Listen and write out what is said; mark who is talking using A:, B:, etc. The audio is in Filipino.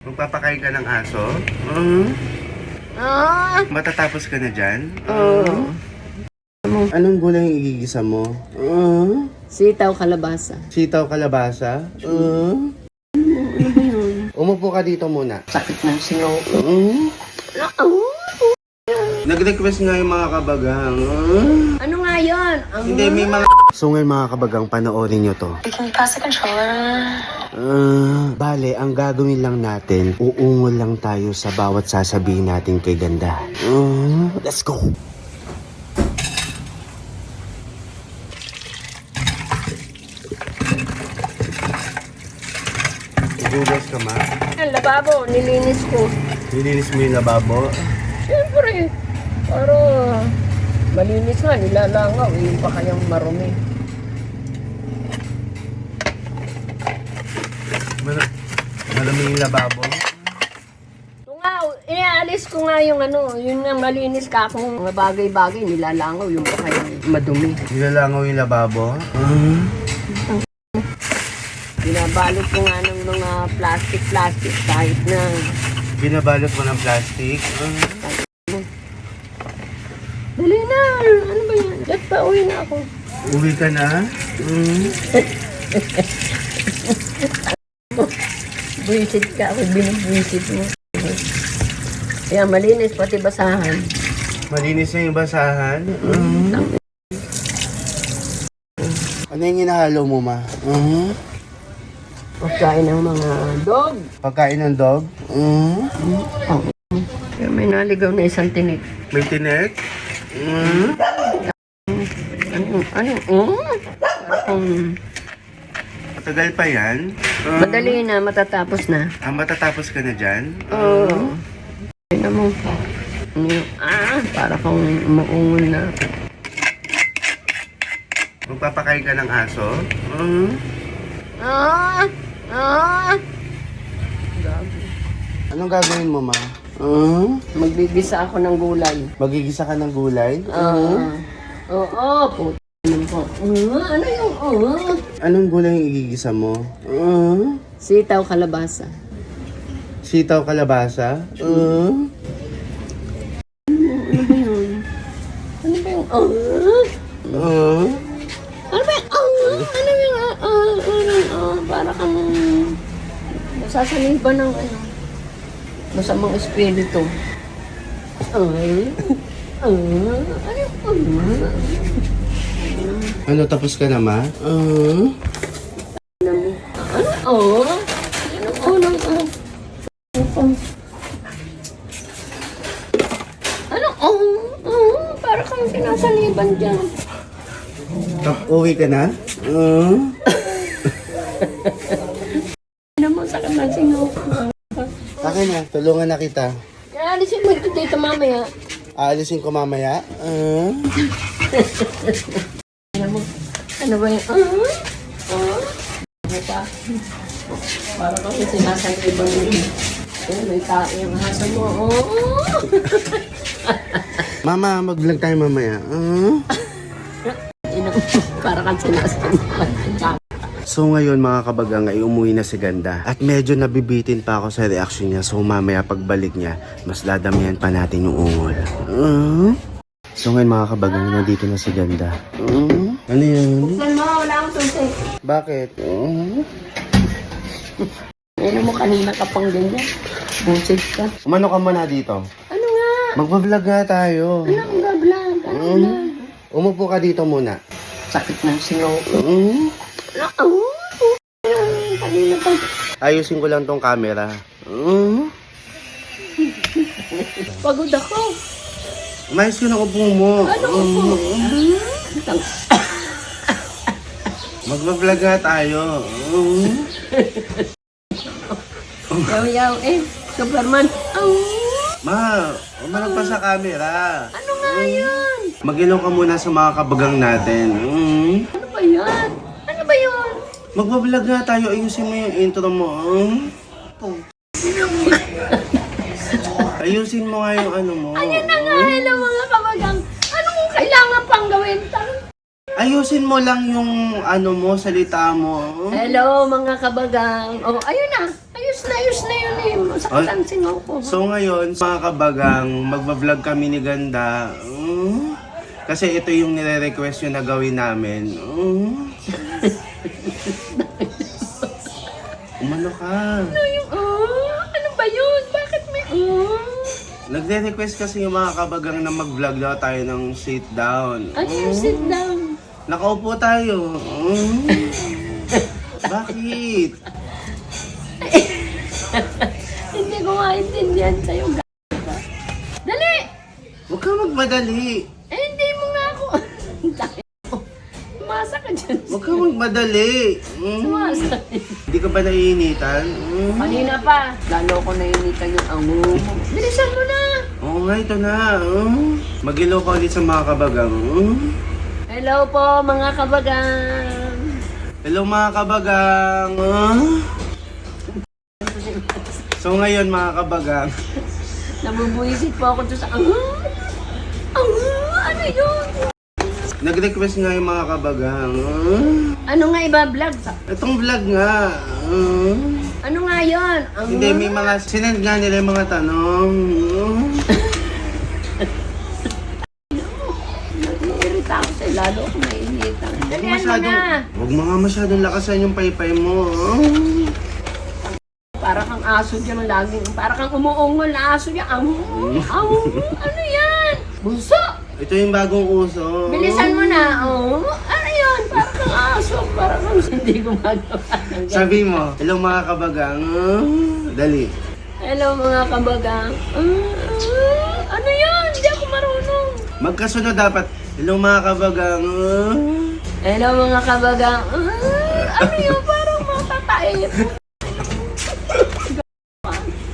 A: Magpapakain ka ng aso? Matatapos ka na dyan? Anong gulay yung igigisa mo?
B: Sitaw kalabasa.
A: Sitaw kalabasa?
B: Ano ba yun?
A: Umupo ka dito muna.
B: Sakit ng singaw.
A: Nag-request nga yung mga kabagang.
B: Ano nga yun?
A: Hindi, may mga... So ngayon mga kabagang, panoorin nyo to.
C: Can you pass the controller?
A: Bale, ang gagawin lang natin, uungol lang tayo sa bawat sasabihin natin kay Ganda. Let's go! Gugas ka, ma?
B: Ang lababo, nilinis ko.
A: Nilinis mo yung lababo?
B: Siyempre, para malinis nga, nilalangaw. Yung pa kayang marumi.
A: Malamig yung lababo?
B: Ito nga, iaalis ko nga yung yun nga malinis ka akong mga bagay-bagay, nilalangaw. Yung pa kayang madumi.
A: Nilalangaw yung lababo?
B: Binabalot ko nga ng mga plastic kahit na.
A: Binabalot mo ng plastic?
B: Dali na! Ano ba yan? Dad pa, uwi na ako.
A: Uwi ka na?
B: Buisit ka ako, binibwisit mo. Kaya malinis, pati basahan.
A: Malinis na yung basahan? Ano yung hinahalo mo, ma?
B: Pagkain ng mga dog.
A: Pagkain ng dog?
B: Kaya may naligaw na isang tinik.
A: May tinek? Matagal pa yan?
B: Madali na, matatapos na.
A: Matatapos ka na dyan?
B: Oo. Tignan mo. Para kang umuungol na.
A: Magpapakain ka ng aso? Anong gagawin mo, ma?
B: Magbibisa ako ng gulay.
A: Magigisa ka ng gulay?
B: Oo, puto. Ano yung
A: Anong gulay yung igigisa mo?
B: Sitaw kalabasa.
A: Sitaw kalabasa?
B: Ano ba yun? Ano ba yung Ano ba yung Ano yung para kang nasasaliban ng masamang espiritu.
A: Ano, tapos ka na, ma?
B: Para kang sinasaliban dyan.
A: Uwi ka na?
B: Ano mo sa ng singaw?
A: Akin na, tulungan na kita.
B: Alisin mo ito dito mamaya.
A: Aalisin ko mamaya.
B: Ano ba yung Ano pa? Para kasi sinasaliban mo. May tao yung haso mo.
A: Mama, mag-vlog tayo mamaya.
B: Para kang sinasaliban.
A: So ngayon mga kabagang ay umuwi na si Ganda. At medyo nabibitin pa ako sa reaction niya. So mamaya pagbalik niya, mas dadamihan pa natin yung ungol. So ngayon mga kabagang, nandito na si Ganda. Ano yun?
B: Buksan mo, wala akong susi.
A: Bakit?
B: Ano mo kanina ka pang ganyan? Busit ka.
A: Umano ka muna dito.
B: Ano nga?
A: Magpa-vlog nga tayo.
B: Ano ang gablag? Ano nga?
A: Umupo ka dito muna.
B: Sakit ng singaw. Kanina pa.
A: Ayusin ko lang tong camera.
B: Pagod ako.
A: Umayos yun ang upo mo.
B: Ano upo?
A: Magpa-vlog nga tayo.
B: Yaw-yaw Superman.
A: Ma, umarap pa sa camera.
B: Ano nga yun?
A: Mag-ilaw ka muna sa mga kabagang natin.
B: Ano ba yan? Ano ba yun?
A: Magpa-vlog nga tayo. Ayusin mo yung intro mo. Ayusin mo nga yung ano mo.
B: Ayan na nga, hello mga kabagang. Anong kailangan pang gawin?
A: Ayusin mo lang yung ano mo, salita mo.
B: Hello mga kabagang. Oh, ayun na. Ayusin ayos na yun eh. Masaktan singaw ko.
A: So ngayon, mga kabagang, magbablog kami ni Ganda. Kasi ito yung nire-request nyo na gawin namin. Umano ka.
B: Ano yung, ano ba yun? Bakit may,
A: Nagre-request kasi yung mga kabagang na mag-vlog daw tayo ng sit down.
B: Ano yung sit down?
A: Nakaupo tayo. Bakit?
B: Hindi ko maintindihan sa'yo, g***. Dali!
A: Huwag ka magmadali.
B: Eh, hindi mo nga ako. Umasa ka dyan.
A: Huwag ka magmadali.
B: Umasa.
A: Hindi ka ba naiinitan?
B: Kanina pa, lalo ko nainitan yung amo mo. Bilisan mo na!
A: Oo nga, ito na. Mag-ilo ka ulit sa mga kabagang.
B: Hello po, mga kabagang.
A: Hello mga kabagang. So ngayon mga kabagang,
B: Nabubuisit po ako doon sa ano yun?
A: nag-request nga yung mga kabagang.
B: Ano nga iba vlog?
A: Itong vlog nga.
B: Ano nga yun?
A: Hindi, may mga sinend nga nila yung mga tanong.
B: Nag-iirita ako sa'yo, lalo ako naiinitan. Dalihan mo na!
A: Huwag mga masyadong lakasan yung paypay mo.
B: Para kang aso dyan laging, para kang umuungol na aso dyan. Ano yan? Bunso!
A: Ito yung bagong uso.
B: Bilisan mo na. Ano yun? Para kang aso. Para kang hindi gumagawa ng ganyan.
A: Sabi mo, hello mga kabagang. Dali.
B: Hello mga kabagang. Ano yan? Hindi ako marunong.
A: Magkasunod dapat. Hello mga kabagang.
B: Hello mga kabagang. Ano yun? Parang matatay.